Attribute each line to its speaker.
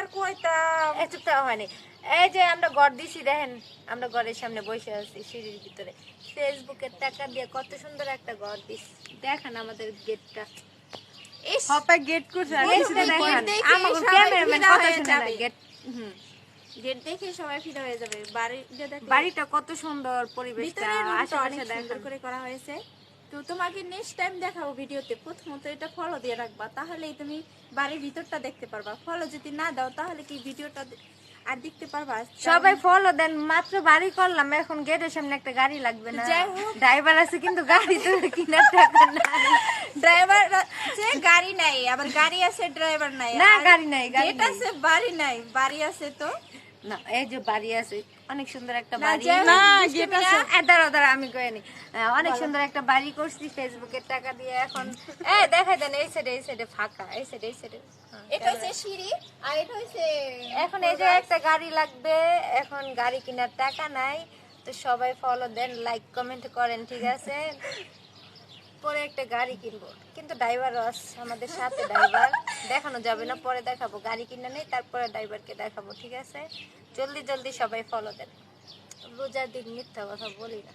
Speaker 1: আর কইতাম
Speaker 2: এতটা হয়নি। এই যে আমরা ঘর দিছি দেখেন, আমরা ঘরের সামনে বসে আছি সিঁড়ির ভিতরে, ফেসবুকের টাকা দিয়ে কত সুন্দর একটা ঘর দিছি। দেখেন আমাদের গেটটা,
Speaker 3: হপা গেট করছে আর কিছু
Speaker 2: গেটটা
Speaker 3: দেখান।
Speaker 2: দেখেন
Speaker 1: দেখে
Speaker 2: আমাকে
Speaker 1: সবাই
Speaker 2: ক্যামেরাম্যান
Speaker 1: ফিদা
Speaker 2: কত
Speaker 1: হয়ে
Speaker 2: সুন্দর
Speaker 1: যাবে।
Speaker 2: গেট।
Speaker 1: গেট দেখে সবাই ফিদা হয়ে যাবে। বাড়িটা দেখলে
Speaker 2: বাড়িটা কত সুন্দর, পরিবেশটা
Speaker 1: ভিতরের রুমটা
Speaker 2: আশেপাশে
Speaker 1: অনেক সুন্দর
Speaker 2: দেখেন।
Speaker 1: করে করা হয়েছে। তো তোমাকে নেক্সট টাইম দেখাবো ভিডিওতে। প্রথমত এটা ফলো দিয়ে রাখবা, তাহলেই তুমি বাড়ির ভিতরটা দেখতে পারবা। ফলো যদি না দাও তাহলে কি ভিডিওটা আর দেখতে পারবা?
Speaker 2: সবাই ফলো দেন, মাত্র বাড়ি করলাম, এখন গেটের সামনে একটা গাড়ি লাগবে না।
Speaker 1: যাই হোক।
Speaker 2: ড্রাইভার আছে কিন্তু গাড়ি তো কিনার টাকা নাই।
Speaker 1: ড্রাইভার আছে, গাড়ি নাই, আবার গাড়ি আছে, ড্রাইভার নাই।
Speaker 2: না,
Speaker 1: আর
Speaker 2: গাড়ি নাই, গাড়ি
Speaker 1: গেট
Speaker 2: নাই।
Speaker 1: আছে, বাড়ি নাই। বাড়ি আছে তো
Speaker 2: না, এই যে বাড়ি আছে, অনেক সুন্দর একটা
Speaker 1: না,
Speaker 2: বাড়ি।
Speaker 1: যাই হোক,
Speaker 3: না,
Speaker 1: মিষ্টি
Speaker 3: গেট
Speaker 1: মিনা,
Speaker 2: দাঁড়াও দাঁড়াও, আমি কইনি। অনেক সুন্দর একটা বাড়ি করছি ফেসবুকের টাকা দিয়ে। এখন দেখাই দেন, এই সাইডে ফাঁকা, এই সাইডে
Speaker 1: এটা হচ্ছে সিঁড়ি আর এটা হচ্ছে
Speaker 2: এখন এই যে একটা গাড়ি লাগবে, এখন গাড়ি কেনার টাকা নাই। তো সবাই ফলো দেন, লাইক কমেন্ট করেন, ঠিক আছে? পরে একটা গাড়ি কিনবো, কিন্তু ড্রাইভারও আছে আমাদের সাথে। ড্রাইভার দেখানো যাবে না, পরে দেখাবো। গাড়ি কিনে নেই, তারপরে ড্রাইভারকে দেখাবো, ঠিক আছে? জলদি জলদি সবাই ফলো দেন। রোজার দিন মিথ্যা কথা বলি না।